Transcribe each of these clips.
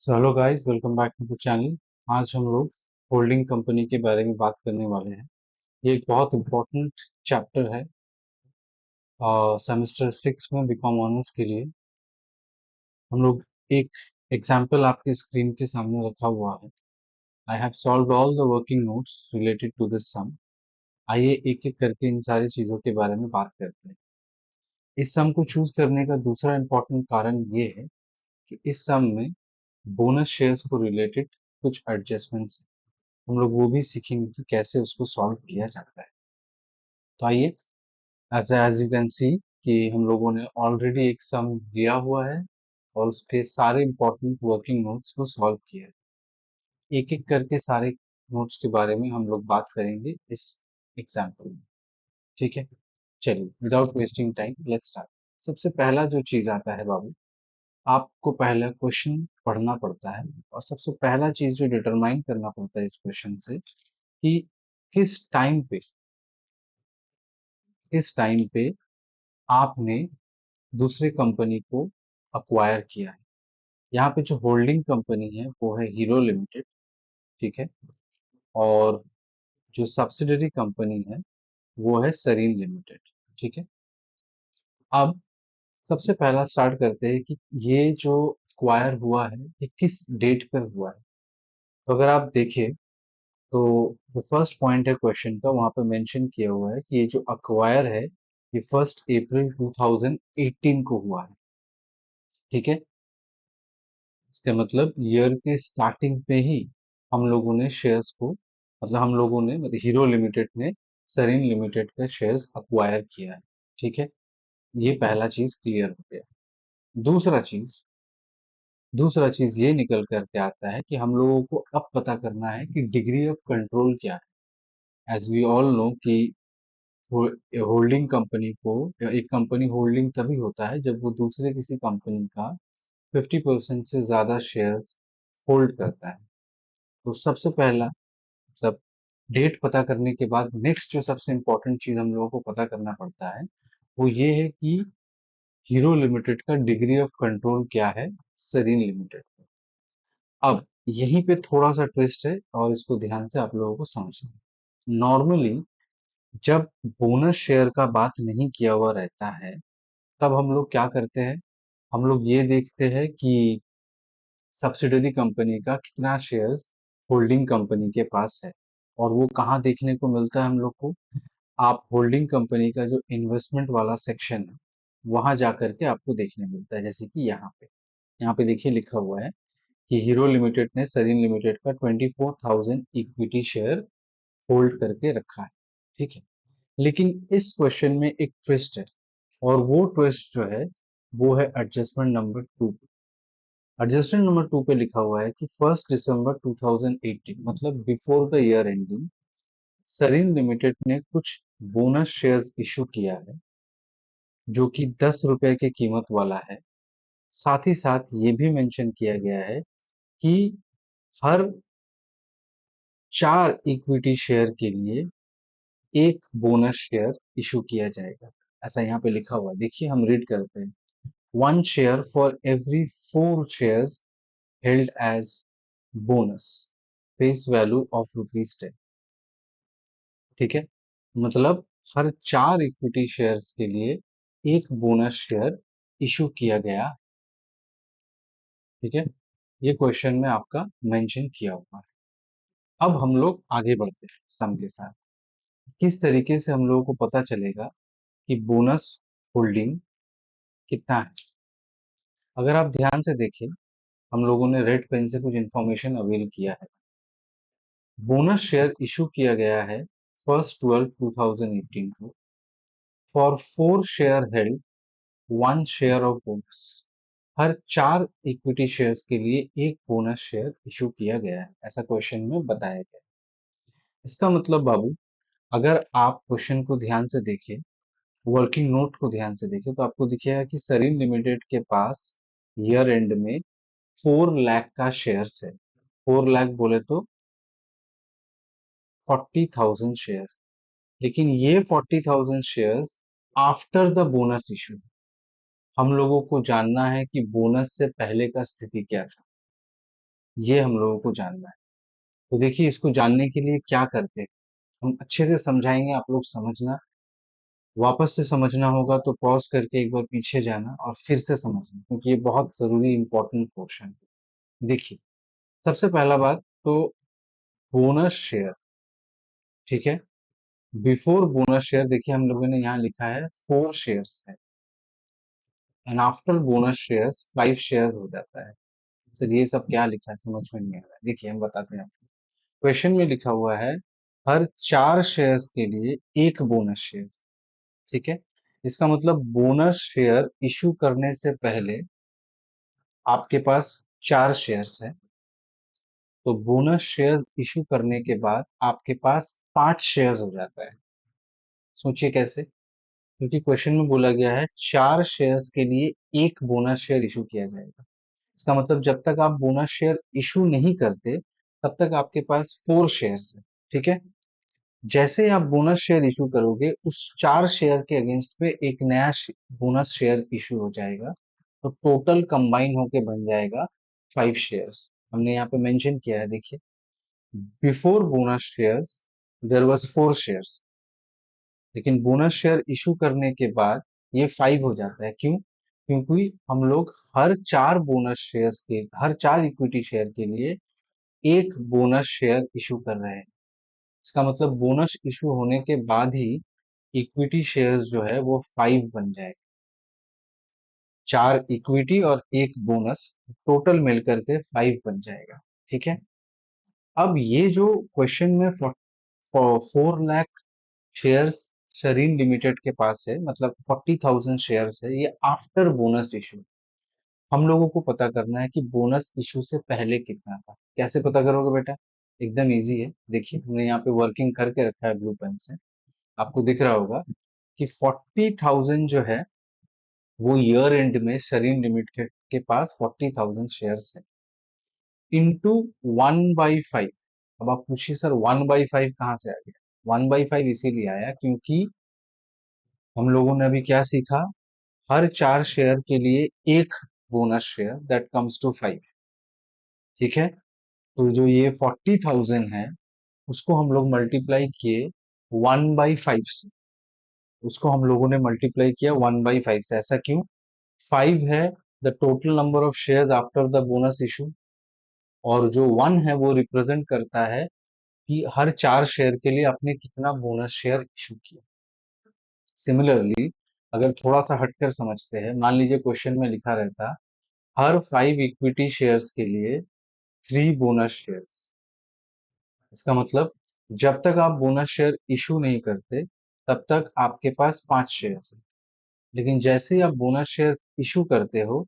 So hello guys, welcome back to the channel. आज हम लोग होल्डिंग कंपनी के बारे में बात करने वाले हैं। ये एक बहुत इम्पोर्टेंट चैप्टर है सेमेस्टर 6 में बीकॉम ऑनर्स के लिए। हम लोग एक एग्जाम्पल आपके स्क्रीन के सामने रखा हुआ है। I have solved all the working notes related to this sum. आइए एक एक करके इन सारी चीजों के बारे में बात करते हैं। इस सम को चूज करने का दूसरा इम्पोर्टेंट कारण ये है कि इस सम में बोनस शेयर्स को रिलेटेड कुछ एडजस्टमेंट्स, हम लोग वो भी सीखेंगे कि कैसे उसको सॉल्व किया जाता है। तो आइए, एज यू कैन सी कि हम लोगों ने ऑलरेडी एक सम दिया हुआ है और उसके सारे इंपॉर्टेंट वर्किंग नोट्स को सॉल्व किया है। एक एक करके सारे नोट्स के बारे में हम लोग बात करेंगे इस एग्जाम्पल में। ठीक है, चलिए without wasting time let's start. सबसे पहला जो चीज आता है बाबू, आपको पहला क्वेश्चन पढ़ना पड़ता है और सबसे पहला चीज जो डिटरमाइन करना पड़ता है इस क्वेश्चन से कि किस टाइम पे किस टाइम पे आपने दूसरे कंपनी को अक्वायर किया है। यहाँ पे जो होल्डिंग कंपनी है वो है हीरो लिमिटेड। ठीक है, और जो सब्सिडरी कंपनी है वो है सरीन लिमिटेड। ठीक है, अब सबसे पहला स्टार्ट करते हैं कि ये जो अक्वायर हुआ है ये किस डेट पर हुआ है। तो अगर आप देखें तो जो फर्स्ट पॉइंट है क्वेश्चन का, वहां पे मेंशन किया हुआ है कि ये जो अक्वायर है ये 1 अप्रैल 2018 को हुआ है। ठीक है, इसका मतलब ईयर के स्टार्टिंग पे ही हम लोगों ने शेयर्स को, मतलब हम लोगों ने, मतलब हीरो लिमिटेड ने सरीन लिमिटेड का शेयर्स अक्वायर किया है। ठीक है, ये पहला चीज क्लियर हो गया। दूसरा चीज दूसरा चीज ये निकल करके आता है कि हम लोगों को अब पता करना है कि डिग्री ऑफ कंट्रोल क्या है। एज वी ऑल नो कि होल्डिंग कंपनी को, या एक कंपनी होल्डिंग तभी होता है जब वो दूसरे किसी कंपनी का 50% से ज्यादा शेयर्स होल्ड करता है। तो सबसे पहला, सब डेट पता करने के बाद नेक्स्ट जो सबसे इम्पोर्टेंट चीज हम लोगों को पता करना पड़ता है वो ये है कि हीरो लिमिटेड का डिग्री ऑफ कंट्रोल क्या है सरीन लिमिटेड पर। अब यहीं पे थोड़ा सा ट्विस्ट है और इसको ध्यान से आप लोगों को समझना है। नॉर्मली जब बोनस शेयर का बात नहीं किया हुआ रहता है तब हम लोग क्या करते हैं, हम लोग ये देखते हैं कि सब्सिडरी कंपनी का कितना शेयर्स होल्डिंग कंपनी के पास है। और वो कहाँ देखने को मिलता है हम लोग को, आप होल्डिंग कंपनी का जो इन्वेस्टमेंट वाला सेक्शन है वहां जाकर के आपको देखने मिलता है। जैसे कि यहाँ पे देखिए लिखा हुआ है कि हीरो लिमिटेड ने सरीन लिमिटेड का 24,000 इक्विटी शेयर होल्ड करके रखा है। ठीक है, लेकिन इस क्वेश्चन में एक ट्विस्ट है और वो ट्विस्ट जो है वो है एडजस्टमेंट नंबर 2। एडजस्टमेंट नंबर 2 पे लिखा हुआ है कि 1 दिसंबर 2018, मतलब before the year ending, Sareen limited ने कुछ बोनस शेयर्स इशू किया है जो कि 10 रुपए की कीमत वाला है। साथ ही साथ ये भी मेंशन किया गया है कि हर 4 इक्विटी शेयर के लिए एक बोनस शेयर इशू किया जाएगा। ऐसा यहाँ पे लिखा हुआ है, देखिए हम रीड करते हैं। 1 share for every 4 shares held as bonus, face value of ₹10। ठीक है, मतलब हर 4 इक्विटी शेयर्स के लिए एक बोनस शेयर इशू किया गया। ठीक है, ये क्वेश्चन में आपका मेंशन किया हुआ है। अब हम लोग आगे बढ़ते हैं सम के साथ। किस तरीके से हम लोगों को पता चलेगा कि बोनस होल्डिंग कितना है। अगर आप ध्यान से देखें, हम लोगों ने रेड पेन से कुछ इंफॉर्मेशन अवेल किया है। बोनस शेयर इशू किया गया है 1 12 2018 को for 4 share held 1 share of bonus. Her 4 equity shares के लिए एक बोनस शेयर इशू किया गया है, ऐसा क्वेश्चन में बताया गया है। इसका मतलब बाबू, अगर आप क्वेश्चन को ध्यान से देखें, वर्किंग नोट को ध्यान से देखें, तो आपको दिखेगा कि सरीन लिमिटेड के पास ईयर एंड में 4 लाख का शेयर्स है। 4 लाख बोले तो 40,000 शेयर्स। लेकिन ये 40,000 shares after the bonus issue. हम लोगों को जानना है कि बोनस से पहले का स्थिति क्या था। ये हम लोगों को जानना है। तो देखिए, इसको जानने के लिए क्या करते हैं, हम अच्छे से समझाएंगे, आप लोग समझना। वापस से समझना होगा तो पॉज करके एक बार पीछे जाना और फिर से समझना, क्योंकि ये बहुत जरूरी इंपॉर्टेंट क्वेश्चन है। देखिए, सबसे पहला बात तो बोनस शेयर, ठीक है। बिफोर बोनस शेयर देखिए हम लोगों ने यहाँ लिखा है 4 शेयर्स है, and after bonus shares 5 shares हो जाता है। सर ये सब क्या लिखा है, समझ में नहीं आ रहा है। देखिए हम बताते हैं। क्वेश्चन में लिखा हुआ है हर 4 शेयर्स के लिए एक बोनस शेयर, ठीक है। इसका मतलब बोनस शेयर इशू करने से पहले आपके पास 4 शेयर्स है, तो बोनस शेयर्स इशू करने के बाद आपके पास 5 शेयर्स हो जाता है। सोचिए कैसे, क्योंकि क्वेश्चन में बोला गया है 4 शेयर्स के लिए एक बोनस शेयर इशू किया जाएगा। इसका मतलब जब तक आप बोनस शेयर इशू नहीं करते तब तक आपके पास 4 शेयर्स है, ठीक है। जैसे ही आप बोनस शेयर इशू करोगे उस 4 शेयर के अगेंस्ट पे एक नया बोनस शेयर इशू हो जाएगा, तो टोटल कंबाइन होके बन जाएगा 5 शेयर्स। हमने यहाँ पे मेंशन किया है, देखिए, before bonus shares there was 4 shares, लेकिन बोनस शेयर इशू करने के बाद ये 5 हो जाता है। क्यों? क्योंकि हम लोग हर 4 इक्विटी शेयर के लिए एक बोनस शेयर इशू कर रहे हैं। इसका मतलब बोनस इशू होने के बाद ही इक्विटी शेयर्स जो है वो 5 बन जाएगा। 4 इक्विटी और एक बोनस, टोटल मिलकर के 5 बन जाएगा, ठीक है। अब ये जो क्वेश्चन में 4 लाख शेयर्स शरीन लिमिटेड के पास है, मतलब 40,000 शेयर्स है, ये आफ्टर बोनस इशू। हम लोगों को पता करना है कि बोनस इशू से पहले कितना था। कैसे पता करोगे बेटा? एकदम इजी है। देखिए हमने यहाँ पे वर्किंग करके रखा है ब्लू पेन से, आपको दिख रहा होगा कि 40,000 जो है वो ईयर एंड में शरीन लिमिटेड के पास 40,000 शेयर्स है, इंटू 1/5। अब आप पूछिए सर 1/5 कहाँ से आ गया? 1/5 इसीलिए आया क्योंकि हम लोगों ने अभी क्या सीखा, हर 4 शेयर के लिए एक bonus share, that comes to 5, ठीक है। तो जो ये 40,000 है उसको हम लोग मल्टीप्लाई किए 1/5 से, उसको हम लोगों ने मल्टीप्लाई किया 1/5 से। ऐसा क्यों? 5 है the total number of shares after the bonus issue, और जो 1 है वो रिप्रेजेंट करता है कि हर 4 शेयर के लिए आपने कितना बोनस शेयर इशू किया। सिमिलरली अगर थोड़ा सा हटकर समझते हैं, मान लीजिए क्वेश्चन में लिखा रहता हर 5 इक्विटी शेयर्स के लिए 3 बोनस शेयर्स। इसका मतलब जब तक आप बोनस शेयर इशू नहीं करते तब तक आपके पास 5 शेयर्स है, लेकिन जैसे ही आप बोनस शेयर इशू करते हो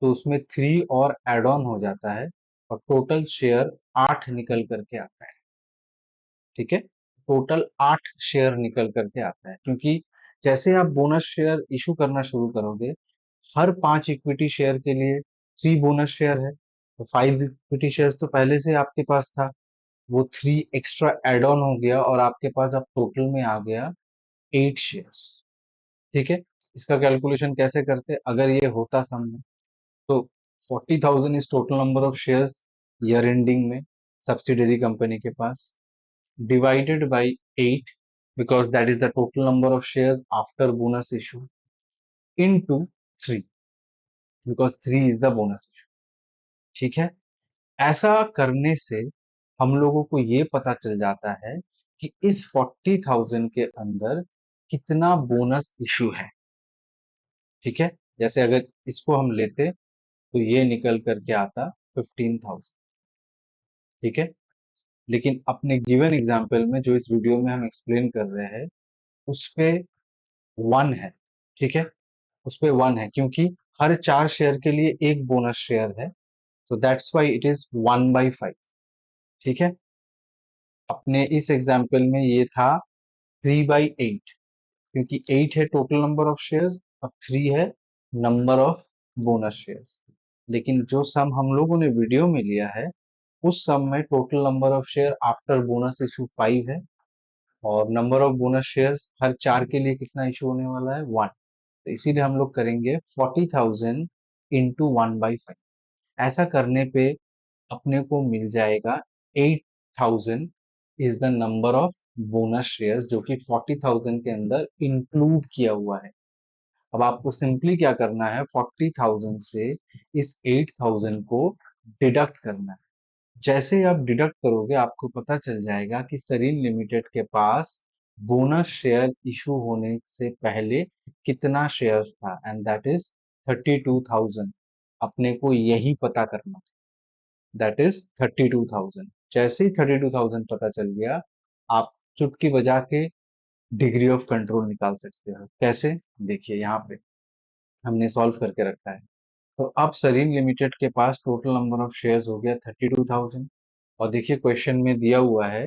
तो उसमें 3 और एड ऑन हो जाता है, और टोटल शेयर 8 निकल करके आता है, ठीक है। टोटल 8 शेयर निकल करके आता है, क्योंकि जैसे आप बोनस शेयर इशू करना शुरू करोगे, हर 5 इक्विटी शेयर के लिए 3 बोनस शेयर है, तो 5 इक्विटी शेयर तो पहले से आपके पास था, वो 3 एक्स्ट्रा एड ऑन हो गया और आपके पास अब टोटल में आ गया 8 शेयर्स, ठीक है। इसका कैलकुलेशन कैसे करते? अगर ये होता सम में, तो 40,000 is total number of shares year ending में सब्सिडरी कंपनी के पास, divided by 8, because that is the total number of shares after bonus issue, into 3, because 3 is the bonus issue, ठीक है। ऐसा करने से हम लोगों को ये पता चल जाता है कि इस 40,000 के अंदर कितना बोनस इशू है, ठीक है। जैसे अगर इसको हम लेते तो ये निकल करके आता 15,000, ठीक है। लेकिन अपने गिवन एग्जाम्पल में जो इस वीडियो में हम एक्सप्लेन कर रहे हैं उस पे 1 है, ठीक है। उस पे 1 है क्योंकि हर 4 शेयर के लिए एक बोनस शेयर है, तो दैट्स वाई इट इज 1/5, ठीक है। अपने इस एग्जाम्पल में ये था 3/8, क्योंकि 8 है टोटल नंबर ऑफ शेयर्स और 3 है नंबर ऑफ बोनस शेयर्स। लेकिन जो सम हम लोगों ने वीडियो में लिया है उस सम में total number of share after bonus issue 5 है, और नंबर ऑफ बोनस शेयर्स हर 4 के लिए कितना इशू होने वाला है? 1। तो इसीलिए हम लोग करेंगे 40,000 इंटू 1/5। ऐसा करने पे अपने को मिल जाएगा 8,000 is the number of bonus shares जो कि 40,000 के अंदर इंक्लूड किया हुआ है। अब आपको सिंपली क्या करना है, 40,000 से इस 8,000 को डिडक्ट करना है। जैसे ही आप डिडक्ट करोगे आपको पता चल जाएगा कि सरीन लिमिटेड के पास बोनस शेयर इशू होने से पहले कितना शेयर्स था, एंड दैट इज 32,000। अपने को यही पता करना, दैट इज 32,000। जैसे ही 32,000 पता चल गया, आप चुटकी बजा के डिग्री ऑफ कंट्रोल निकाल सकते हो। कैसे? देखिए यहाँ पे हमने सॉल्व करके रखा है। तो अब सरीन लिमिटेड के पास टोटल नंबर ऑफ शेयर्स हो गया 32,000। और देखिए क्वेश्चन में दिया हुआ है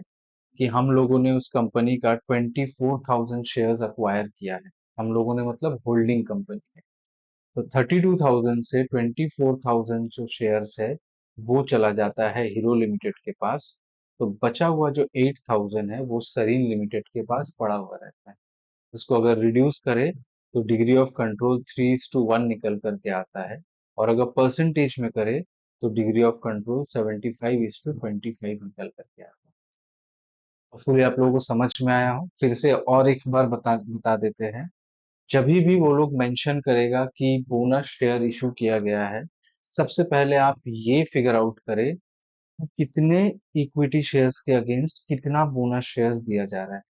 कि हम लोगों ने उस कंपनी का 24,000 शेयर्स अक्वायर किया है। हम लोगों ने मतलब होल्डिंग कंपनी है। तो 32,000 से 24,000 जो शेयर्स है वो चला जाता है हीरो लिमिटेड के पास। तो बचा हुआ जो 8,000 है वो सरीन लिमिटेड के पास पड़ा हुआ रहता है। इसको अगर रिड्यूस करें तो डिग्री ऑफ कंट्रोल 3:1 निकल करके आता है। और अगर परसेंटेज में करें तो डिग्री ऑफ कंट्रोल 75:25 निकल करके आता है। होपफुली आप लोगों को समझ में आया हो। फिर से और एक बार बता बता देते हैं। जब भी वो लोग मेंशन करेगा कि बोनस शेयर इशू किया गया है, सबसे पहले आप ये फिगर आउट करें कि कितने इक्विटी शेयर्स के अगेंस्ट कितना बोनस शेयर दिया जा रहा है।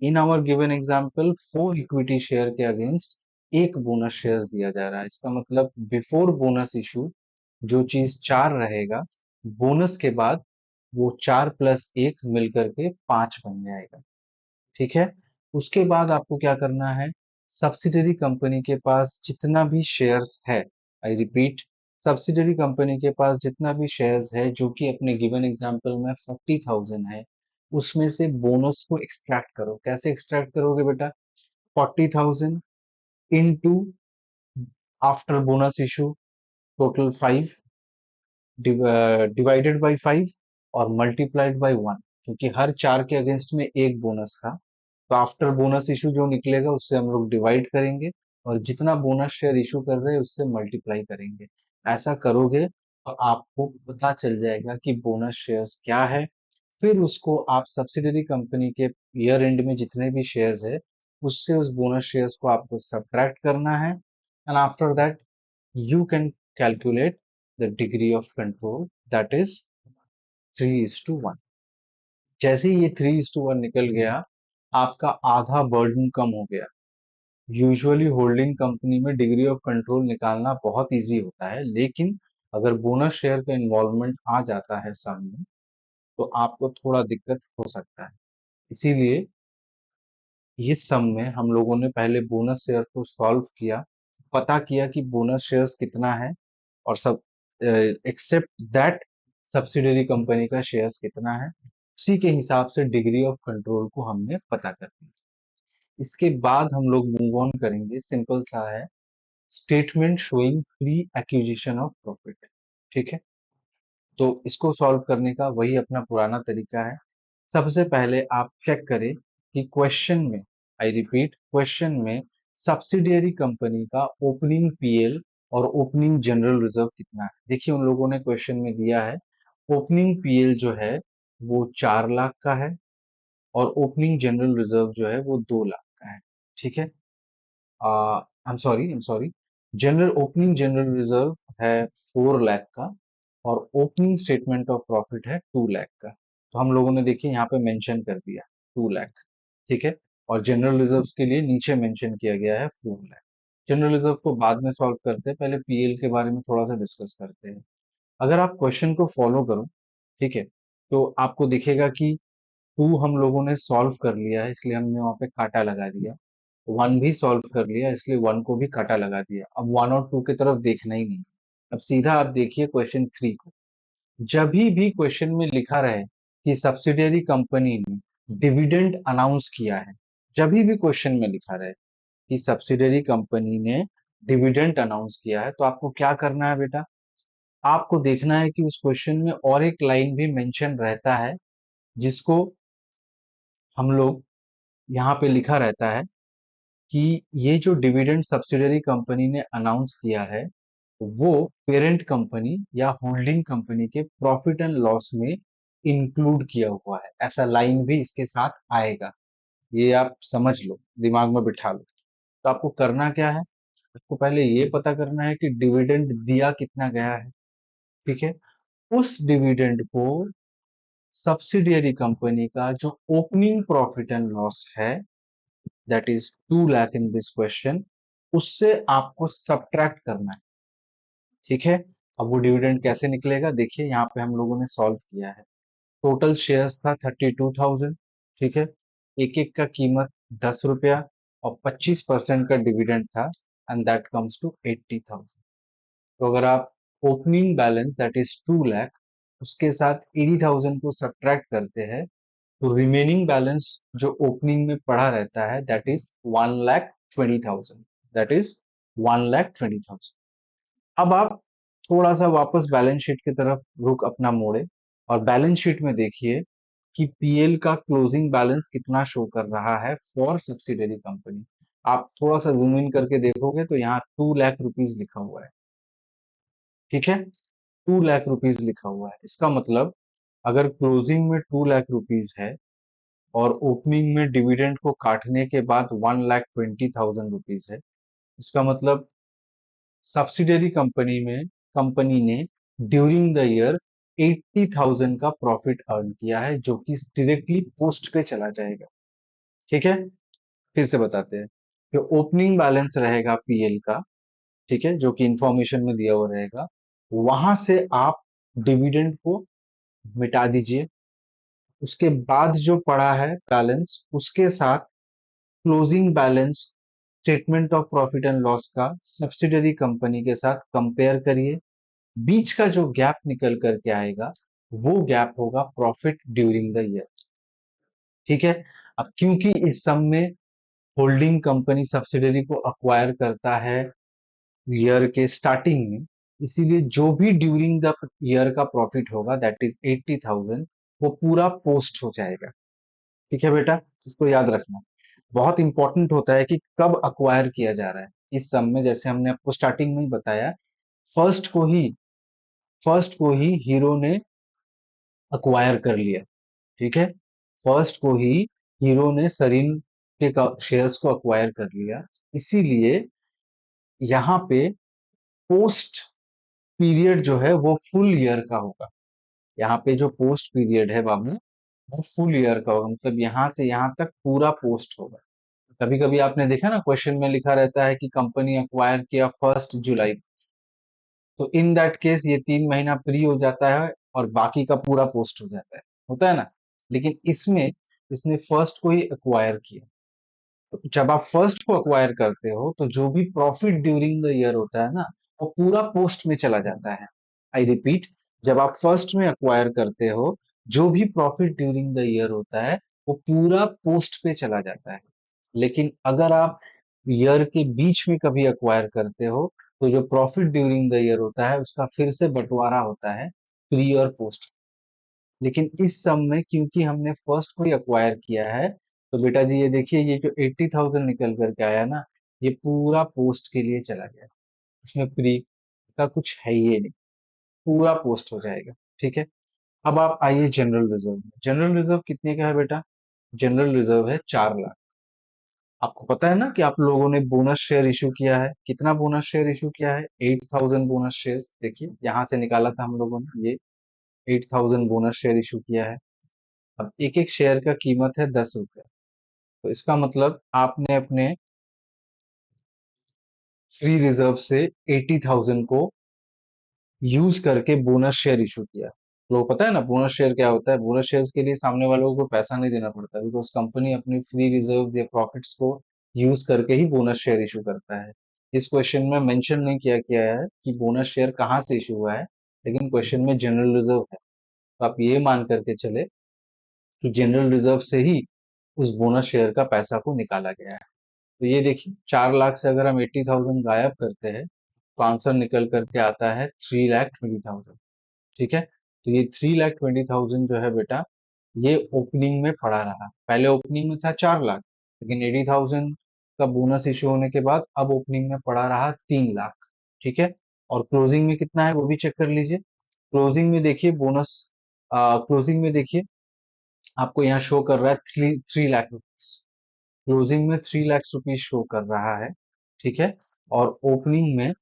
In our given example 4 equity share के अगेंस्ट एक बोनस शेयर दिया जा रहा है। इसका मतलब बिफोर बोनस इशू जो चीज 4 रहेगा, बोनस के बाद वो 4+1 मिलकर के 5 बन जाएगा। ठीक है। उसके बाद आपको क्या करना है, सब्सिडरी कंपनी के पास जितना भी शेयर्स है, आई रिपीट, सब्सिडरी कंपनी के पास जितना भी शेयर्स है जो कि अपने गिवन एग्जांपल में 40,000 है, उसमें से बोनस को एक्सट्रैक्ट करो। कैसे एक्सट्रैक्ट करोगे बेटा? 40,000 into after bonus issue total 5 divided by 5 और मल्टीप्लाइड बाई 1, क्योंकि हर 4 के अगेंस्ट में एक बोनस था। तो आफ्टर बोनस इशू जो निकलेगा उससे हम लोग डिवाइड करेंगे और जितना बोनस शेयर इशू कर रहे हैं उससे मल्टीप्लाई करेंगे। ऐसा करोगे तो आपको पता चल जाएगा कि बोनस शेयर्स क्या है। फिर उसको आप सब्सिडरी कंपनी के ईयर एंड में जितने भी शेयर्स है उससे उस बोनस शेयर्स को आपको सब्ट्रैक्ट करना है, and after that you can calculate the degree of control, that is 3:1। जैसे ही ये 3:1 निकल गया, आपका आधा बर्डन कम हो गया। यूजुअली होल्डिंग कंपनी में डिग्री ऑफ कंट्रोल निकालना बहुत इजी होता है, लेकिन अगर बोनस शेयर का इन्वॉल्वमेंट आ जाता है सामने तो आपको थोड़ा दिक्कत हो सकता है। इसीलिए इस सम में हम लोगों ने पहले बोनस शेयर को सॉल्व किया, पता किया कि बोनस शेयर्स कितना है, और सब एक्सेप्ट दैट सब्सिडरी कंपनी का शेयर्स कितना है, उसी के हिसाब से डिग्री ऑफ कंट्रोल को हमने पता कर दिया। इसके बाद हम लोग मूव ऑन करेंगे, सिंपल सा है, statement showing pre acquisition of profit. ठीक है। तो इसको सॉल्व करने का वही अपना पुराना तरीका है। सबसे पहले आप चेक करें कि क्वेश्चन में, आई रिपीट, क्वेश्चन में सब्सिडियरी कंपनी का ओपनिंग पीएल और ओपनिंग जनरल रिजर्व कितना है। देखिए उन लोगों ने क्वेश्चन में दिया है ओपनिंग पीएल जो है वो 4 लाख का है और ओपनिंग जनरल रिजर्व जो है वो 2 लाख का है। ठीक है। I am sorry, general opening general reserve है 4 लाख का और ओपनिंग स्टेटमेंट ऑफ प्रॉफिट है 2 लाख का। तो हम लोगों ने देखिए यहाँ पे मेंशन कर दिया 2 लाख। ठीक है। और जनरल रिजर्व के लिए नीचे मेंशन किया गया है 4 लाख। जनरल रिजर्व को बाद में सॉल्व करते हैं, पहले पीएल के बारे में थोड़ा सा डिस्कस करते हैं। अगर आप क्वेश्चन को फॉलो करो, ठीक है, तो आपको दिखेगा कि 2 हम लोगों ने सॉल्व कर लिया है इसलिए हमने वहां पे काटा लगा दिया। 1 भी सॉल्व कर लिया इसलिए 1 को भी काटा लगा दिया। अब 1 और 2 की तरफ देखना ही नहीं। अब सीधा आप देखिए क्वेश्चन 3 को। जब भी क्वेश्चन में लिखा रहे कि सब्सिडियरी कंपनी ने डिविडेंड अनाउंस किया है, जब भी क्वेश्चन में लिखा रहे कि सब्सिडियरी कंपनी ने डिविडेंड अनाउंस किया है, तो आपको क्या करना है बेटा? आपको देखना है कि उस क्वेश्चन में और एक लाइन भी मेंशन रहता है जिसको हम लोग यहाँ पे लिखा रहता है कि ये जो डिविडेंड सब्सिडियरी कंपनी ने अनाउंस किया है वो पेरेंट कंपनी या होल्डिंग कंपनी के प्रॉफिट एंड लॉस में इंक्लूड किया हुआ है, ऐसा लाइन भी इसके साथ आएगा। ये आप समझ लो, दिमाग में बिठा लो। तो आपको करना क्या है, आपको पहले ये पता करना है कि डिविडेंड दिया कितना गया है। ठीक है, उस डिविडेंड को सब्सिडियरी कंपनी का जो ओपनिंग प्रॉफिट एंड लॉस है, that is 2 lakh in this question, उससे आपको सब्ट्रैक्ट करना है। ठीक है, अब वो डिविडेंड कैसे निकलेगा, देखिए यहाँ पे हम लोगों ने सॉल्व किया है। टोटल शेयर्स था 32,000। ठीक है, एक एक का कीमत 10 रुपया, और 25% का डिविडेंड था, एंड दैट कम्स टू 80,000। तो अगर आप opening balance that is 2 lakh, उसके साथ 80,000 को सब्ट्रैक्ट करते हैं, तो रिमेनिंग बैलेंस जो ओपनिंग में पड़ा रहता है दैट इज 1,20,000। That is 1,20,000। अब आप थोड़ा सा वापस बैलेंस शीट की तरफ रुख अपना मोड़े, और बैलेंस शीट में देखिए कि पीएल का क्लोजिंग बैलेंस कितना शो कर रहा है फॉर सब्सिडरी कंपनी। आप थोड़ा सा जूम इन करके देखोगे तो यहाँ 2 लाख रुपीज लिखा हुआ है। ठीक है, 2 लाख रुपीज लिखा हुआ है, इसका मतलब अगर क्लोजिंग में 2 लाख रुपीज है और ओपनिंग में डिविडेंड को काटने के बाद 1,20,000 रुपीज है, इसका मतलब सब्सिडरी कंपनी ने ड्यूरिंग द ईयर 80,000 का प्रॉफिट अर्न किया है, जो कि डायरेक्टली पोस्ट पे चला जाएगा। ठीक है, फिर से बताते हैं। जो ओपनिंग बैलेंस रहेगा पीएल का, ठीक है, जो कि इंफॉर्मेशन में दिया हुआ रहेगा, वहां से आप डिविडेंड को मिटा दीजिए। उसके बाद जो पड़ा है बैलेंस, उसके साथ closing balance statement of profit and loss का सब्सिडरी कंपनी के साथ कंपेयर करिए। बीच का जो गैप निकल करके आएगा, वो गैप होगा प्रॉफिट ड्यूरिंग द ईयर। ठीक है, अब क्योंकि इस सम में होल्डिंग कंपनी सब्सिडरी को अक्वायर करता है ईयर के स्टार्टिंग में, इसीलिए जो भी ड्यूरिंग द ईयर का प्रॉफिट होगा दैट इज 80,000, वो पूरा पोस्ट हो जाएगा। ठीक है बेटा, इसको याद रखना। बहुत इंपॉर्टेंट होता है कि कब अक्वायर किया जा रहा है। इस सम में जैसे हमने आपको स्टार्टिंग में ही बताया, फर्स्ट को ही फर्स्ट को ही हीरो ने अक्वायर कर लिया। ठीक है, फर्स्ट को ही हीरो ने सरीन के शेयर्स को अक्वायर कर लिया, इसीलिए यहाँ पे पोस्ट पीरियड जो है वो फुल ईयर का होगा। यहाँ पे जो पोस्ट पीरियड है बाबू, वो फुल ईयर का होगा, मतलब यहाँ से यहाँ तक पूरा पोस्ट होगा। कभी कभी आपने देखा ना, क्वेश्चन में लिखा रहता है कि कंपनी अक्वायर किया 1 जुलाई, तो इन दैट केस ये 3 महीना फ्री हो जाता है और बाकी का पूरा पोस्ट हो जाता है, होता है ना। लेकिन इसमें इसने फर्स्ट को ही अक्वायर किया। तो जब आप फर्स्ट को अक्वायर करते हो तो जो भी प्रॉफिट ड्यूरिंग द ईयर होता है ना, वो पूरा पोस्ट में चला जाता है। आई रिपीट, जब आप फर्स्ट में अक्वायर करते हो, जो भी प्रॉफिट ड्यूरिंग द ईयर होता है, वो पूरा पोस्ट पे चला जाता है। लेकिन अगर आप ईयर के बीच में कभी अक्वायर करते हो, तो जो प्रॉफिट ड्यूरिंग द ईयर होता है उसका फिर से बंटवारा होता है प्री और पोस्ट। लेकिन इस सम में क्योंकि हमने फर्स्ट को ही अक्वायर किया है, तो बेटा जी ये देखिए, ये जो 80,000 निकल करके आया ना, ये पूरा पोस्ट के लिए चला गया। इसमें प्री का कुछ है ही नहीं, पूरा पोस्ट हो जाएगा। ठीक है, अब आप आइए जनरल रिजर्व में। जनरल रिजर्व कितने का है बेटा, जनरल रिजर्व है 4 लाख। आपको पता है ना कि आप लोगों ने बोनस शेयर इशू किया है, कितना बोनस शेयर इशू किया है, 8,000 बोनस शेयर। देखिए यहाँ से निकाला था हम लोगों ने, ये 8,000 बोनस शेयर इशू किया है। अब एक एक शेयर का कीमत है 10 रुपया, तो इसका मतलब आपने अपने फ्री रिजर्व से 80,000 को यूज करके बोनस शेयर इशू किया। लोग पता है ना बोनस शेयर क्या होता है, बोनस शेयर्स के लिए सामने वालों को पैसा नहीं देना पड़ता, बिकॉज कंपनी अपनी फ्री रिजर्व्स या प्रॉफिट्स को यूज करके ही बोनस शेयर इशू करता है। इस क्वेश्चन में मेंशन नहीं किया गया है कि बोनस शेयर कहाँ से इशू हुआ है, लेकिन क्वेश्चन में जनरल रिजर्व है, तो आप ये मान करके चले कि जनरल रिजर्व से ही उस बोनस शेयर का पैसा को निकाला गया है। तो ये देखिए 4 लाख से अगर हम 80,000 गायब करते हैं, तो आंसर निकल करके आता है 3,20,000। ठीक है, तो ये 3,20,000 जो है बेटा, ये ओपनिंग में पड़ा रहा। पहले ओपनिंग में था 4 लाख, लेकिन 80,000 का बोनस इशू होने के बाद अब ओपनिंग में पड़ा रहा 3 लाख। ठीक है, और क्लोजिंग में कितना है वो भी चेक कर लीजिए। क्लोजिंग में देखिए बोनस, क्लोजिंग में देखिए आपको यहाँ शो कर रहा है 3 लाख रुपीज। क्लोजिंग में 3 लाख रुपीज शो कर रहा है, ठीक है। और ओपनिंग में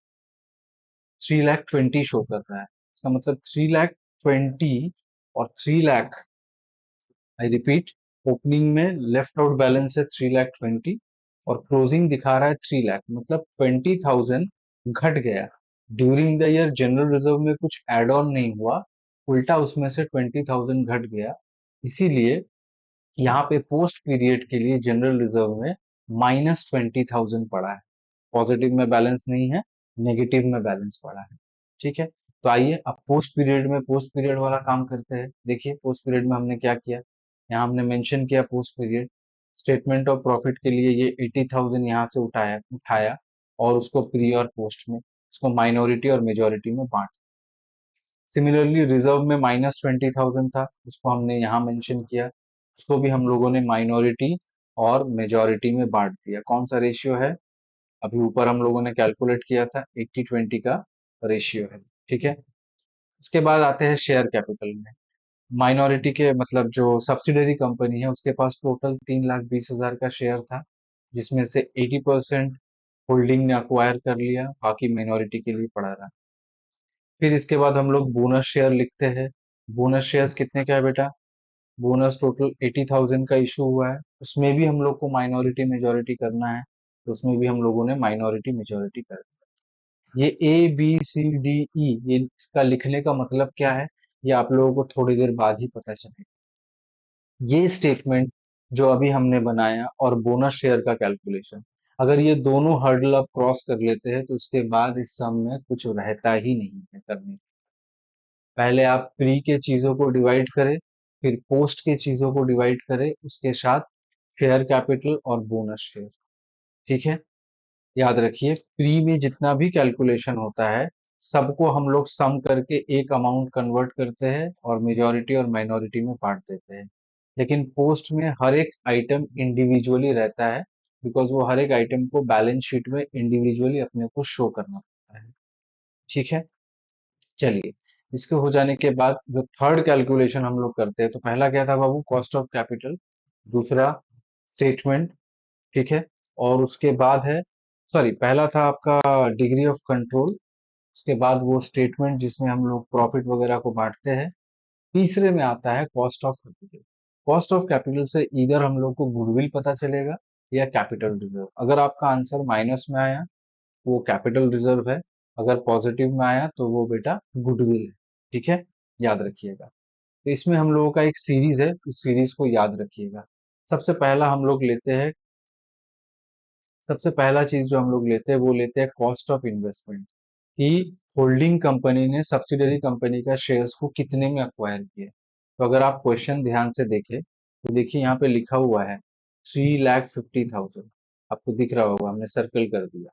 3 लाख 20 शो कर रहा है। इसका मतलब 3 लाख 20 और 3 लाख, आई रिपीट, ओपनिंग में लेफ्ट आउट बैलेंस है 3 लाख 20 और क्लोजिंग दिखा रहा है 3 लाख, मतलब 20,000 घट गया। During the year general reserve में कुछ एड ऑन नहीं हुआ, उल्टा उसमें से 20,000 घट गया। इसीलिए यहाँ पे पोस्ट पीरियड के लिए जनरल रिजर्व में -20,000 पड़ा है। पॉजिटिव में बैलेंस नहीं है, नेगेटिव में बैलेंस पड़ा है, ठीक है। तो आइए अब पोस्ट पीरियड में पोस्ट पीरियड वाला काम करते हैं। देखिए पोस्ट पीरियड में हमने क्या किया, यहाँ हमने मेंशन किया post period statement of profit के लिए ये 80,000 यहाँ से उठाया उठाया और उसको प्री और पोस्ट में, उसको माइनॉरिटी और मेजोरिटी में बांट। सिमिलरली रिजर्व में -20,000 था, उसको हमने यहाँ मेंशन किया, उसको भी हम लोगों ने माइनॉरिटी और मेजोरिटी में बांट दिया। कौन सा रेशियो है, अभी ऊपर हम लोगों ने कैलकुलेट किया था, 80-20 का रेशियो है, ठीक है। उसके बाद आते हैं शेयर कैपिटल में। माइनॉरिटी के मतलब जो सब्सिडरी कंपनी है उसके पास टोटल 3,20,000 का शेयर था, जिसमें से 80% होल्डिंग ने अक्वायर कर लिया, बाकी माइनॉरिटी के लिए पड़ा रहा। फिर इसके बाद हम लोग बोनस शेयर लिखते हैं। बोनस शेयर्स कितने का है बेटा, बोनस टोटल 80,000 का इशू हुआ है, उसमें भी हम लोग को माइनॉरिटी मेजोरिटी करना है, तो उसमें भी हम लोगों ने माइनॉरिटी मेजोरिटी कर। ये ABCDE, ये इसका लिखने का मतलब क्या है, ये आप लोगों को थोड़ी देर बाद ही पता चलेगा। ये स्टेटमेंट जो अभी हमने बनाया और बोनस शेयर का कैलकुलेशन, अगर ये दोनों हर्डल आप क्रॉस कर लेते हैं तो उसके बाद इस सम में कुछ रहता ही नहीं है करने को। पहले आप प्री के चीजों को डिवाइड करें, फिर पोस्ट के चीजों को डिवाइड करें, उसके साथ शेयर कैपिटल और बोनस शेयर, ठीक है। याद रखिए प्री में जितना भी कैलकुलेशन होता है सबको हम लोग सम करके एक अमाउंट कन्वर्ट करते हैं और मेजॉरिटी और माइनॉरिटी में बांट देते हैं। लेकिन पोस्ट में हर एक आइटम इंडिविजुअली रहता है, बिकॉज वो हर एक आइटम को बैलेंस शीट में इंडिविजुअली अपने को शो करना पड़ता है, ठीक है। चलिए, इसके हो जाने के बाद जो थर्ड कैलकुलेशन हम लोग करते हैं, तो पहला क्या था बाबू, कॉस्ट ऑफ कैपिटल, दूसरा स्टेटमेंट, ठीक है। और उसके बाद है, सॉरी, पहला था आपका डिग्री ऑफ कंट्रोल, उसके बाद वो स्टेटमेंट जिसमें हम लोग प्रॉफिट वगैरह को बांटते हैं। तीसरे में आता है cost of capital. Cost of capital से इधर हम लोग को गुडविल पता चलेगा या कैपिटल रिजर्व। अगर आपका आंसर माइनस में आया तो वो कैपिटल रिजर्व है, अगर पॉजिटिव में आया तो वो बेटा गुडविल है, ठीक है। याद रखिएगा। तो इसमें हम लोगों का एक सीरीज है, इस सीरीज को याद रखिएगा। सबसे पहला हम लोग लेते हैं, सबसे पहला चीज जो हम लोग लेते हैं वो लेते हैं कॉस्ट ऑफ इन्वेस्टमेंट, कि होल्डिंग कंपनी ने सब्सिडरी कंपनी का शेयर्स को कितने में अक्वायर किया। तो अगर आप क्वेश्चन ध्यान से देखें तो देखिए यहाँ पे लिखा हुआ है 3,50,000, आपको दिख रहा होगा, हमने सर्कल कर दिया।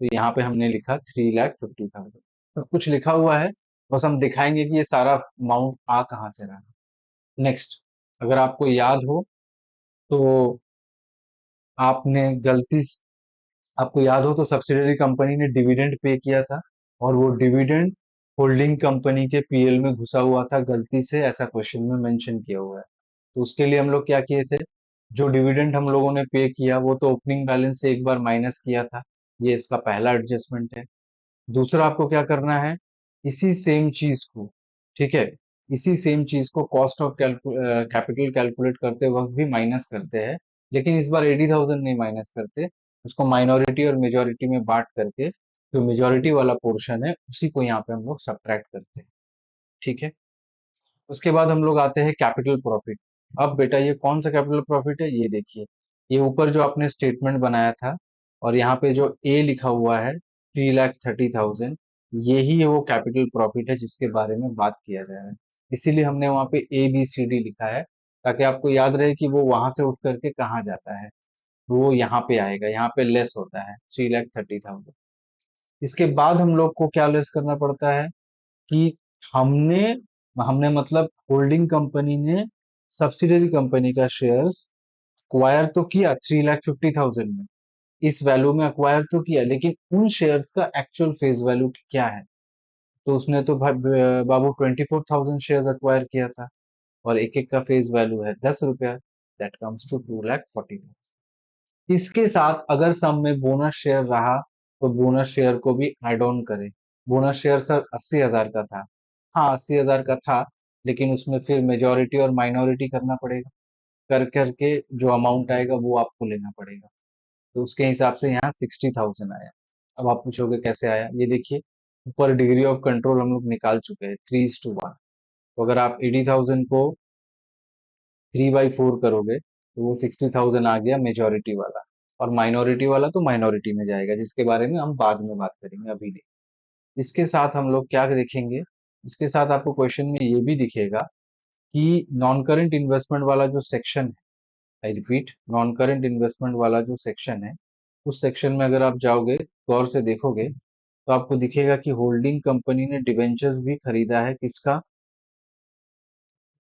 तो यहाँ पे हमने लिखा 3,50,000, सब कुछ लिखा हुआ है, बस हम दिखाएंगे कि ये सारा अमाउंट आ कहाँ से रहा। नेक्स्ट, अगर आपको याद हो तो आपने गलती आपको याद हो तो सब्सिडरी कंपनी ने डिविडेंड पे किया था और वो डिविडेंड होल्डिंग कंपनी के पीएल में घुसा हुआ था गलती से, ऐसा क्वेश्चन में मेंशन किया हुआ है। तो उसके लिए हम लोग क्या किए थे, जो डिविडेंड हम लोगों ने पे किया वो तो ओपनिंग बैलेंस से एक बार माइनस किया था, ये इसका पहला एडजस्टमेंट है। दूसरा आपको क्या करना है, इसी सेम चीज को, ठीक है, इसी सेम चीज को कॉस्ट ऑफ कैपिटल कैलकुलेट करते वक्त भी माइनस करते हैं, लेकिन इस बार 80,000 नहीं माइनस करते, उसको माइनॉरिटी और मेजोरिटी में बांट करके जो मेजोरिटी वाला पोर्शन है उसी को यहाँ पे हम लोग सब्ट्रैक्ट करते हैं, ठीक है। उसके बाद हम लोग आते हैं कैपिटल प्रॉफिट। अब बेटा ये कौन सा कैपिटल प्रॉफिट है, ये देखिए, ये ऊपर जो आपने स्टेटमेंट बनाया था और यहाँ पे जो ए लिखा हुआ है 3,30,000, यही वो कैपिटल प्रॉफिट है जिसके बारे में बात किया जा रहा है। इसीलिए हमने वहाँ पे ABCD लिखा है, ताकि आपको याद रहे कि वो वहां से उठ करके कहाँ जाता है, वो यहाँ पे आएगा, यहाँ पे लेस होता है 3,30,000। इसके बाद हम लोग को क्या लेस करना पड़ता है, कि हमने हमने मतलब होल्डिंग कंपनी ने सब्सिडरी कंपनी का शेयर्स एक्वायर तो किया 3,50,000 में, इस वैल्यू में अक्वायर तो किया, लेकिन उन शेयर्स का एक्चुअल फेस वैल्यू क्या है? तो उसने तो बाबू 24,000 शेयर्स अक्वायर किया था, और एक एक का फेस वैल्यू है 10 रुपया। That comes to 2,40,000। इसके साथ अगर सम में बोनस शेयर रहा, तो बोनस शेयर को भी ऐड ऑन करें। बोनस शेयर सर 80,000 का था। हाँ, 80,000 का था, लेकिन उसमें फिर मेजोरिटी और माइनॉरिटी करना पड़ेगा। कर करके जो अमाउंट आएगा वो आपको लेना पड़ेगा। तो उसके हिसाब से यहाँ 60,000 आया। अब आप पूछोगे कैसे आया, ये देखिए, ऊपर डिग्री ऑफ कंट्रोल हम लोग निकाल चुके हैं 3:1। तो अगर आप 80,000 को 3/4 करोगे, तो वो 60,000 आ गया मेजोरिटी वाला। और माइनॉरिटी वाला तो माइनॉरिटी में जाएगा, जिसके बारे में हम बाद में बात करेंगे, अभी नहीं। इसके साथ हम लोग क्या देखेंगे, इसके साथ आपको क्वेश्चन में ये भी दिखेगा कि नॉन करंट इन्वेस्टमेंट वाला जो सेक्शन है, I repeat, non current investment वाला जो सेक्शन है, उस सेक्शन में अगर आप जाओगे, गौर से देखोगे, तो आपको दिखेगा कि होल्डिंग कंपनी ने डिवेंचर्स भी खरीदा है, किसका?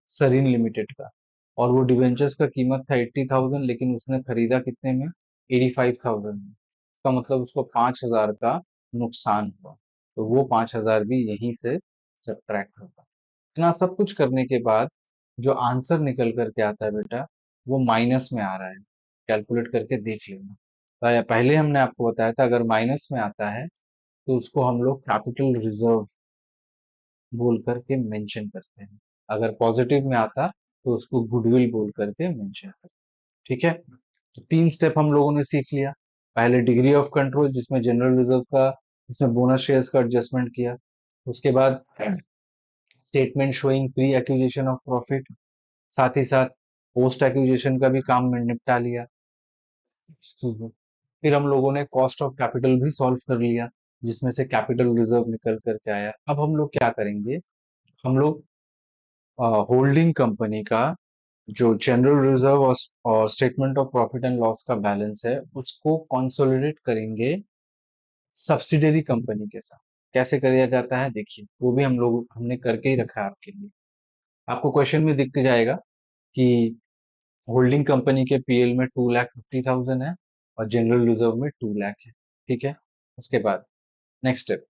सरीन लिमिटेड का। और वो डिवेंचर्स का कीमत था 80,000, लेकिन उसने खरीदा कितने में? 85,000 में। इसका मतलब उसको 5,000 का नुकसान हुआ। तो वो 5,000 भी यहीं से सब्ट्रैक्ट होगा। इतना सब कुछ करने के बाद जो आंसर निकल करके आता है बेटा, वो माइनस में आ रहा है। कैलकुलेट करके देख लेना। पहले हमने आपको बताया था, अगर माइनस में आता है तो उसको हम लोग कैपिटल रिजर्व बोल करके मेंशन करते हैं। अगर पॉजिटिव में आता तो उसको गुडविल बोल करके मेंशन करते हैं। ठीक है, तो 3 स्टेप हम लोगों ने सीख लिया। पहले डिग्री ऑफ कंट्रोल, जिसमें जनरल रिजर्व का, उसमें बोनस शेयर्स का एडजस्टमेंट किया। उसके बाद statement showing pre acquisition of profit, साथ ही साथ पोस्ट एक्विजिशन का भी काम में निपटा लिया। फिर हम लोगों ने कॉस्ट ऑफ कैपिटल भी सॉल्व कर लिया, जिसमें से कैपिटल रिजर्व निकल करके आया। अब हम लोग क्या करेंगे, हम लोग होल्डिंग कंपनी का जो जनरल रिजर्व और statement of profit and loss का बैलेंस है, उसको कंसोलिडेट करेंगे सब्सिडरी कंपनी के साथ। कैसे किया जाता है देखिए, वो भी हमने करके ही रखा है आपके लिए। आपको क्वेश्चन में दिख जाएगा कि होल्डिंग कंपनी के पीएल में 2,50,000 है, और जनरल रिजर्व में 2 लाख है। ठीक है, उसके बाद नेक्स्ट स्टेप,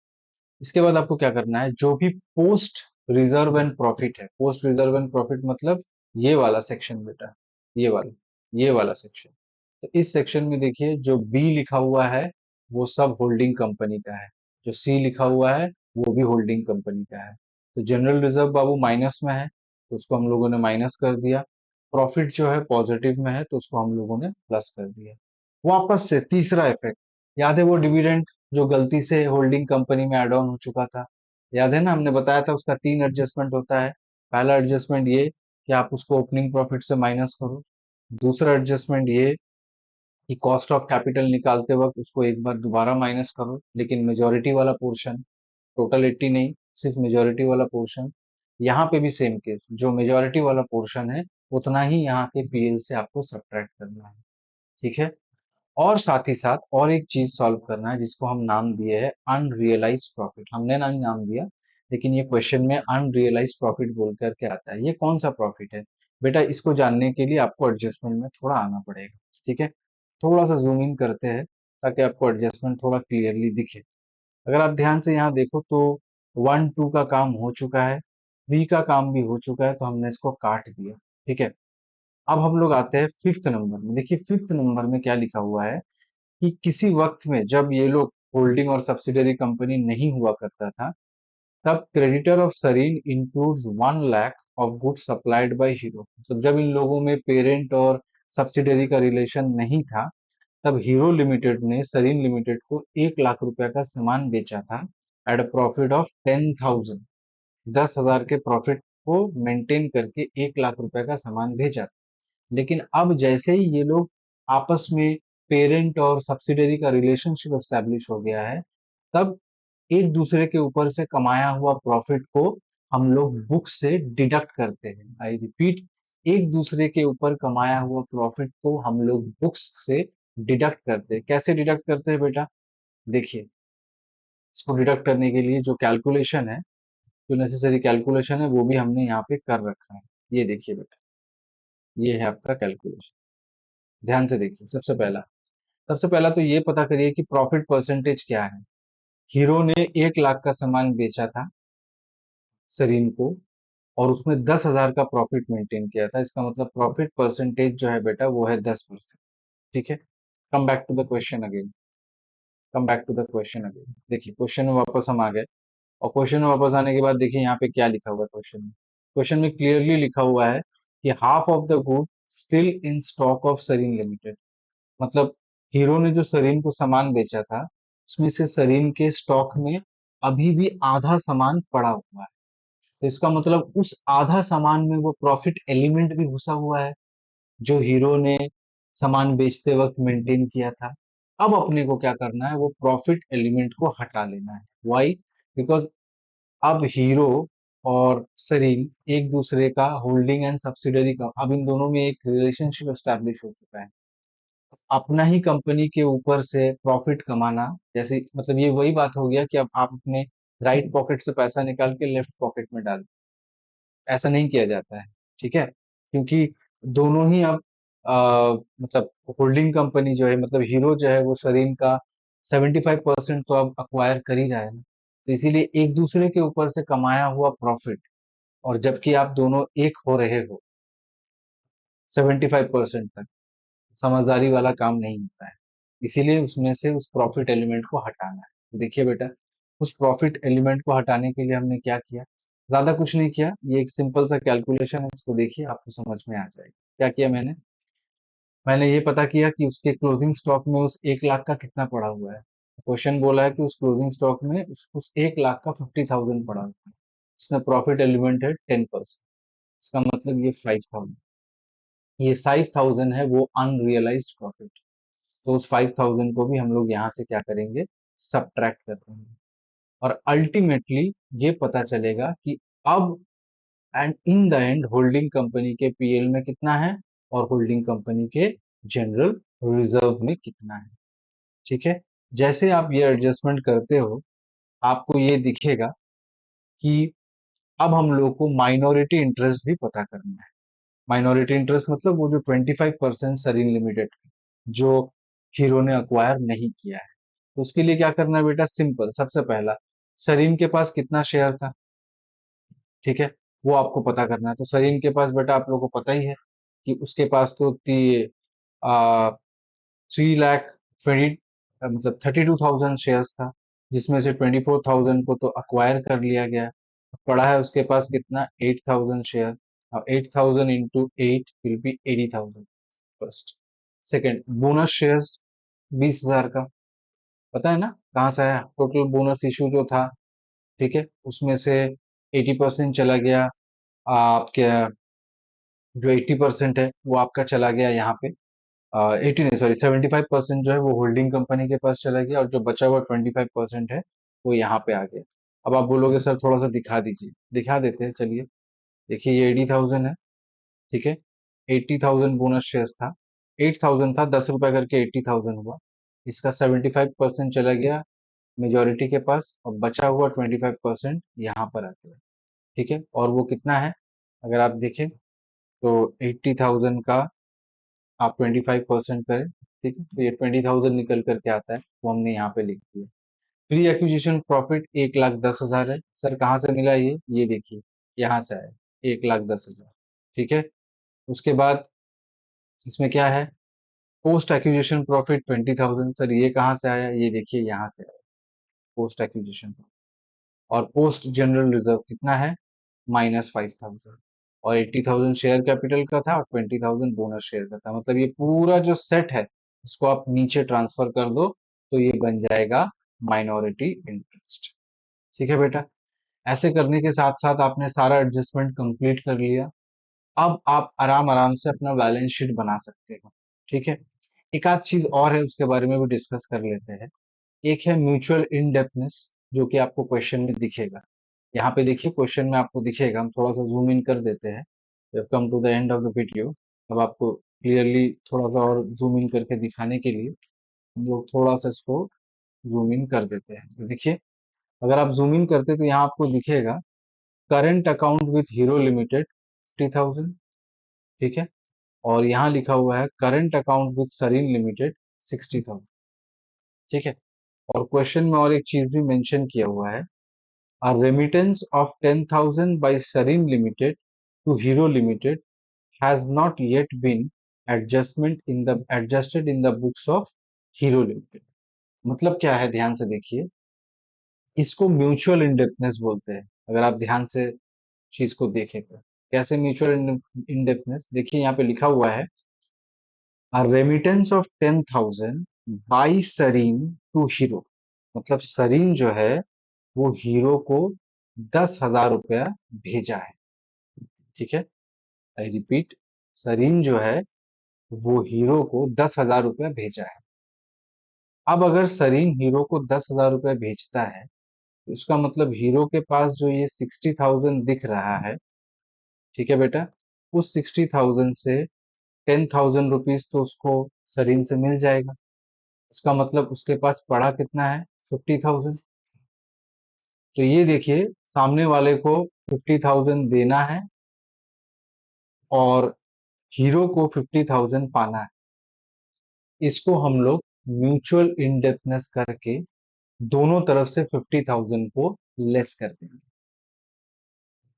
इसके बाद आपको क्या करना है, जो भी पोस्ट रिजर्व एंड प्रॉफिट है, पोस्ट रिजर्व एंड प्रॉफिट मतलब ये वाला सेक्शन बेटा, ये वाला, ये वाला सेक्शन। तो इस सेक्शन में देखिए, जो बी लिखा हुआ है वो सब होल्डिंग कंपनी का है, जो सी लिखा हुआ है वो भी होल्डिंग कंपनी का है। तो जनरल रिजर्व बाबू माइनस में है, तो उसको हम लोगों ने माइनस कर दिया। प्रॉफिट जो है पॉजिटिव में है, तो उसको हम लोगों ने प्लस कर दिया। वापस से तीसरा इफेक्ट, याद है वो डिविडेंड जो गलती से होल्डिंग कंपनी में एड ऑन हो चुका था? याद है ना, हमने बताया था उसका 3 एडजस्टमेंट होता है। पहला एडजस्टमेंट ये कि आप उसको ओपनिंग प्रॉफिट से माइनस करो। दूसरा एडजस्टमेंट ये कि कॉस्ट ऑफ कैपिटल निकालते वक्त उसको एक बार दोबारा माइनस करो, लेकिन मेजोरिटी वाला पोर्शन, टोटल 80 नहीं, सिर्फ मेजोरिटी वाला पोर्शन। यहाँ पे भी सेम केस, जो मेजोरिटी वाला पोर्शन है उतना ही यहाँ के पीएल से आपको सब्ट्रैक्ट करना है। ठीक है, और साथ ही साथ और एक चीज सॉल्व करना है, जिसको हम नाम दिए है अनरियलाइज प्रॉफिट। हमने ना नाम दिया, लेकिन ये क्वेश्चन में अनरियलाइज प्रॉफिट बोल करके आता है। ये कौन सा प्रॉफिट है बेटा, इसको जानने के लिए आपको एडजस्टमेंट में थोड़ा आना पड़ेगा। ठीक है, थोड़ा सा जूम इन करते हैं ताकि आपको एडजस्टमेंट थोड़ा क्लियरली दिखे। अगर आप ध्यान से यहाँ देखो तो 1 2 का काम हो चुका है, 3 का काम भी हो चुका है, तो हमने इसको काट दिया। ठीक है, अब हम लोग आते हैं फिफ्थ नंबर में। देखिए फिफ्थ नंबर में क्या लिखा हुआ है कि किसी वक्त में जब ये लोग होल्डिंग और सब्सिडरी कंपनी नहीं हुआ करता था, तब creditor of Sareen includes 1 lakh of goods supplied by Hero. तो जब इन लोगों में पेरेंट और सब्सिडरी का रिलेशन नहीं था, तब हीरो लिमिटेड ने सरीन लिमिटेड को 1 लाख रुपए का सामान बेचा था, एट अ प्रॉफिट ऑफ 10,000। 10,000 के प्रॉफिट को मेंटेन करके 1 लाख रुपए का सामान भेजा। लेकिन अब जैसे ही ये लोग आपस में पेरेंट और सब्सिडरी का रिलेशनशिप एस्टेब्लिश हो गया है, तब एक दूसरे के ऊपर से कमाया हुआ प्रॉफिट को हम लोग बुक से डिडक्ट करते हैं। आई रिपीट, एक दूसरे के ऊपर कमाया हुआ प्रॉफिट को हम लोग बुक्स से डिडक्ट करते हैं। कैसे डिडक्ट करते हैं बेटा, देखिए, इसको डिडक्ट करने के लिए जो कैलकुलेशन है, जो नेसेसरी कैलकुलेशन है, वो भी हमने यहाँ पे कर रखा है। ये देखिए बेटा, ये है आपका कैलकुलेशन। ध्यान से देखिए, सबसे पहला, सबसे पहला तो ये पता करिए कि प्रॉफिट परसेंटेज क्या है। हीरो ने 1 लाख का सामान बेचा था सरीन को, और उसमें 10,000 का प्रॉफिट मेंटेन किया था। इसका मतलब प्रॉफिट परसेंटेज जो है बेटा वो है 10%। ठीक है। Come back to the question again. Come back to the question again. देखिए क्वेश्चन में वापस हम आ गए, और क्वेश्चन में वापस आने के बाद देखिए यहाँ पे क्या लिखा हुआ है क्वेश्चन में। क्वेश्चन में क्लियरली लिखा हुआ है कि half of the good still in stock of Sareen limited. मतलब हीरो ने जो सरीन को सामान बेचा था, उसमें से सरीन के स्टॉक में अभी भी आधा सामान पड़ा हुआ है। तो इसका मतलब उस आधा सामान में वो प्रॉफिट एलिमेंट भी घुसा हुआ है, जो हीरो ने सामान बेचते वक्त मेंटेन किया था। अब अपने को क्या करना है, वो प्रॉफिट एलिमेंट को हटा लेना है। वाई? बिकॉज अब हीरो और सरीन एक दूसरे का होल्डिंग एंड सब्सिडरी का, अब इन दोनों में एक रिलेशनशिप एस्टैब्लिश हो चुका है। अपना ही कंपनी के ऊपर से प्रॉफिट कमाना, जैसे मतलब ये वही बात हो गया कि अब आप अपने राइट पॉकेट से पैसा निकाल के लेफ्ट पॉकेट में डाल, ऐसा नहीं किया जाता है। ठीक है। क्योंकि दोनों ही अब मतलब होल्डिंग कंपनी जो है, मतलब हीरो जो है वो सरीन का 75% तो अब अक्वायर कर ही रहा है ना। तो इसीलिए एक दूसरे के ऊपर से कमाया हुआ प्रॉफिट, और जबकि आप दोनों एक हो रहे हो 75% तक, समझदारी वाला काम नहीं होता है। इसीलिए उसमें से उस प्रॉफिट एलिमेंट को हटाना है। तो देखिए बेटा, उस प्रॉफिट एलिमेंट को हटाने के लिए हमने क्या किया, ज्यादा कुछ नहीं किया। ये एक सिंपल सा कैलकुलेशन है, इसको देखिए आपको समझ में आ जाएगा। क्या किया मैंने, मैंने ये पता किया कि उसके क्लोजिंग स्टॉक में उस 1 लाख का कितना पड़ा हुआ है। क्वेश्चन बोला है कि उस क्लोजिंग स्टॉक में उस 1 लाख का 50,000 पड़ा हुआ है। इसमें प्रॉफिट एलिमेंट है 10%। इसका मतलब ये 5,000, ये 5,000 है वो अनरियलाइज्ड प्रॉफिट। तो उस 5,000 को भी हम लोग यहाँ से क्या करेंगे, सब्ट्रैक्ट कर देंगे। और अल्टीमेटली ये पता चलेगा कि अब and in the end holding company के पीएल में कितना है, और होल्डिंग कंपनी के जनरल रिजर्व में कितना है। ठीक है। जैसे आप ये एडजस्टमेंट करते हो, आपको ये दिखेगा कि अब हम लोग को माइनॉरिटी इंटरेस्ट भी पता करना है। माइनॉरिटी इंटरेस्ट मतलब वो जो 25% सरीन लिमिटेड जो हीरो ने अक्वायर नहीं किया है। तो उसके लिए क्या करना है बेटा, सिंपल। सबसे पहला, सरीन के पास कितना शेयर था, ठीक है, वो आपको पता करना है। तो सरीन के पास बेटा आप लोगों को पता ही है कि उसके पास तो 3,20,000 मतलब 32,000 शेयर्स था, जिसमें से 24,000 को तो अक्वायर कर लिया गया। पड़ा है उसके पास कितना, 8,000 शेयर। अब 8,000 into 8 will be 80,000 first. Second, bonus shares 20,000 का, पता है ना कहाँ से आया, टोटल बोनस इशू जो था, ठीक है, उसमें से 80% चला गया आपके, जो 80% है वो आपका चला गया यहाँ पे, 80 नहीं सॉरी 75% जो है वो होल्डिंग कंपनी के पास चला गया, और जो बचा हुआ 25% है वो यहाँ पे आ गया। अब आप बोलोगे सर थोड़ा सा दिखा दीजिए, दिखा देते हैं चलिए। देखिए ये 80,000 है, ठीक है, 80,000 बोनस शेयर्स था, 8,000 था, 10 रुपए करके 80,000 हुआ। इसका 75% चला गया मेजोरिटी के पास, और बचा हुआ 25% यहाँ पर आ गया। ठीक है, और वो कितना है, अगर आप देखें तो 80,000 का आप 25% करें, ठीक है, तो ये 20,000 निकल करके आता है, वो हमने यहाँ पे लिख दिया। प्री एक्विजिशन प्रॉफिट 1,10,000 है। सर कहाँ से मिला ये देखिए, यहाँ से आया 1,10,000। ठीक है। उसके बाद इसमें क्या है, पोस्ट एक्विजिशन प्रॉफिट 20,000। सर ये कहाँ से आया, ये देखिए यहाँ से आया पोस्ट एक्विजिशन। और पोस्ट जनरल रिजर्व कितना है, -5,000। और 80,000 शेयर कैपिटल का था, और 20,000 बोनस शेयर का था। मतलब ये पूरा जो सेट है, इसको आप नीचे ट्रांसफर कर दो, तो ये बन जाएगा माइनॉरिटी इंटरेस्ट। ठीक है बेटा। ऐसे करने के साथ साथ आपने सारा एडजस्टमेंट कंप्लीट कर लिया। अब आप आराम आराम से अपना बैलेंस शीट बना सकते हो। ठीक है। एक आध चीज और है, उसके बारे में भी डिस्कस कर लेते हैं। एक है म्यूचुअल इनडेप्थनेस, जो कि आपको क्वेश्चन में दिखेगा। यहाँ पे देखिए क्वेश्चन में आपको दिखेगा, हम थोड़ा सा जूम इन कर देते हैं। जब come to the end of the video, अब आपको क्लियरली थोड़ा सा और जूम इन करके दिखाने के लिए हम लोग थोड़ा सा इसको जूम इन कर देते हैं। तो देखिए, अगर आप जूम इन करते तो यहाँ आपको दिखेगा current account with Hero limited 50,000, ठीक है, और यहाँ लिखा हुआ है current account with Sareen limited 60,000। ठीक है। और क्वेश्चन में और एक चीज भी मेंशन किया हुआ है, a remittance of 10,000 by Sarin Limited to Hero Limited has not yet been adjusted in the books of Hero Limited। मतलब क्या है, ध्यान से देखिए। इसको म्यूचुअल इंडेप्थनेस बोलते हैं। अगर आप ध्यान से चीज को देखें तो कैसे म्यूचुअल इंडेप्थनेस, देखिए यहाँ पे लिखा हुआ है, a remittance of 10,000 by Sarin to Hero। मतलब सरीन जो है वो हीरो को 10,000 रुपया भेजा है। ठीक है। आई रिपीट, सरीन जो है वो हीरो को 10,000 रुपया भेजा है। अब अगर सरीन हीरो को 10,000 रुपया भेजता है तो इसका मतलब हीरो के पास जो ये 60,000 दिख रहा है, ठीक है बेटा, उस 60,000 से 10,000 रुपीज तो उसको सरीन से मिल जाएगा। इसका मतलब उसके पास पड़ा कितना है, 50,000। तो ये देखिए, सामने वाले को 50,000 देना है और हीरो को 50,000 पाना है। इसको हम लोग म्यूचुअल इंडेप्थनेस करके दोनों तरफ से 50,000 को लेस कर देंगे।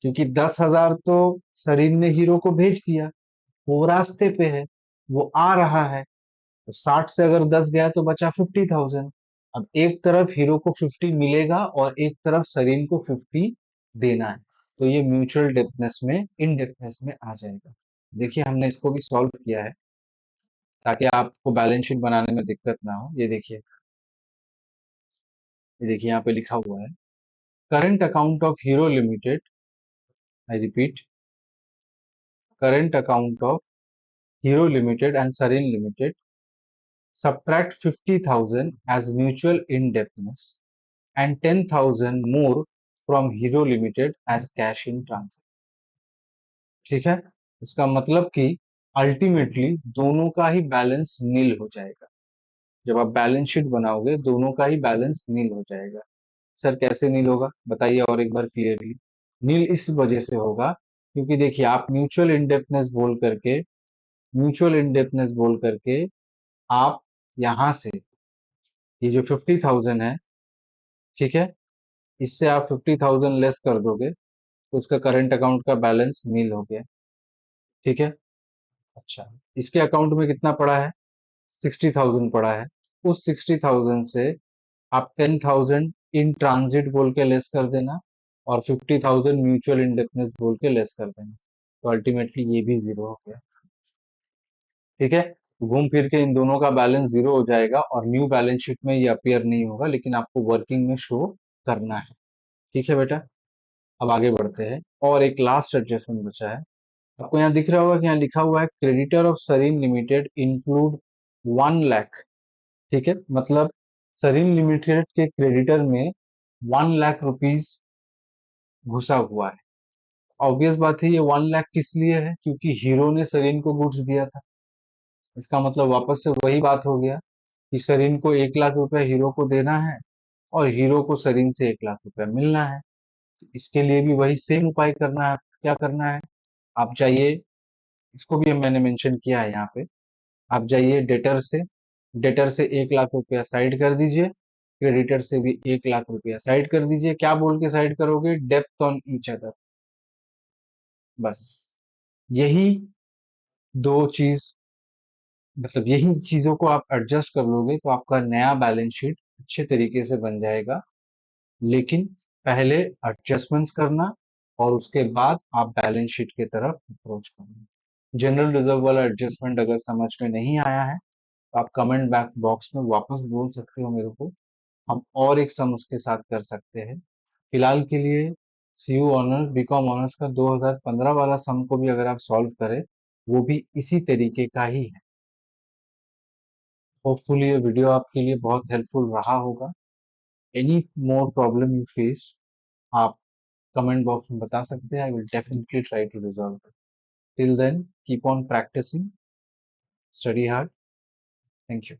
क्योंकि 10,000 तो सरीन ने हीरो को भेज दिया, वो रास्ते पे है, वो आ रहा है। तो 60 से अगर 10 गया तो बचा 50,000। अब एक तरफ हीरो को 50 मिलेगा और एक तरफ सरीन को 50 देना है। तो ये म्यूचुअल डेप्थनेस में, इनडेप्थनेस में आ जाएगा। देखिए हमने इसको भी सॉल्व किया है ताकि आपको बैलेंस शीट बनाने में दिक्कत ना हो। ये देखिए यहाँ पे लिखा हुआ है, current account of Hero limited, I repeat, current account of Hero limited and Sareen limited, subtract 50,000 as mutual indebtedness and 10,000 more from Hero Limited as cash in transit। ठीक है। इसका मतलब कि अल्टीमेटली दोनों का ही बैलेंस नील हो जाएगा। जब आप बैलेंस शीट बनाओगे दोनों का ही बैलेंस नील हो जाएगा। सर कैसे नील होगा, बताइए और एक बार क्लियरली। नील इस वजह से होगा क्योंकि देखिए आप म्यूचुअल इंडेप्थनेस बोल करके आप यहां से ये जो 50,000 है, ठीक है, इससे आप 50,000 लेस कर दोगे तो उसका करंट अकाउंट का बैलेंस नील हो गया। ठीक है। अच्छा, इसके अकाउंट में कितना पड़ा है, 60,000 पड़ा है। उस 60,000 से आप 10,000 इन ट्रांजिट बोल के लेस कर देना और 50,000 म्यूचुअल इंडेप्थनेस बोल के लेस कर देना। तो अल्टीमेटली ये भी जीरो हो गया। ठीक है। घूम फिर के इन दोनों का बैलेंस जीरो हो जाएगा और न्यू बैलेंस शीट में ये अपीयर नहीं होगा, लेकिन आपको वर्किंग में शो करना है। ठीक है बेटा। अब आगे बढ़ते हैं और एक लास्ट एडजस्टमेंट बचा है। आपको यहाँ दिख रहा होगा कि यहाँ लिखा हुआ है, creditor of Sareen limited include 1 lakh. ठीक है। मतलब सरीन लिमिटेड के क्रेडिटर में 1 लाख रुपीज घुसा हुआ है। ऑब्वियस बात है, ये 1 लाख किस लिए है, क्योंकि हीरो ने सरीन को गुड्स दिया था। इसका मतलब वापस से वही बात हो गया कि सरीन को 1 लाख रुपया हीरो को देना है और हीरो को सरीन से 1 लाख रुपया मिलना है। इसके लिए भी वही सेम उपाय करना है। क्या करना है, आप जाइए, इसको भी मैंने मेंशन किया है यहाँ पे, आप जाइए डेटर से 1 लाख रुपया साइड कर दीजिए, क्रेडिटर से भी 1 लाख रुपया साइड कर दीजिए। क्या बोल के साइड करोगे, डेप्थ ऑन ईच अदर। बस यही दो चीज, मतलब यही चीजों को आप एडजस्ट कर लोगे तो आपका नया बैलेंस शीट अच्छे तरीके से बन जाएगा। लेकिन पहले एडजस्टमेंट्स करना और उसके बाद आप बैलेंस शीट की तरफ अप्रोच करना। जनरल रिजर्व वाला एडजस्टमेंट अगर समझ में नहीं आया है तो आप कमेंट बैक बॉक्स में वापस बोल सकते हो मेरे को, हम और एक सम उसके साथ कर सकते हैं। फिलहाल के लिए सीयू ऑनर्स, बीकॉम ऑनर्स का 2015 वाला सम को भी अगर आप सॉल्व करें, वो भी इसी तरीके का ही है। होपफुली ये वीडियो आपके लिए बहुत हेल्पफुल रहा होगा। Any more problem you face, आप कमेंट बॉक्स में बता सकते हैं। I will definitely try to resolve it. Till then keep on practising, study hard. Thank you.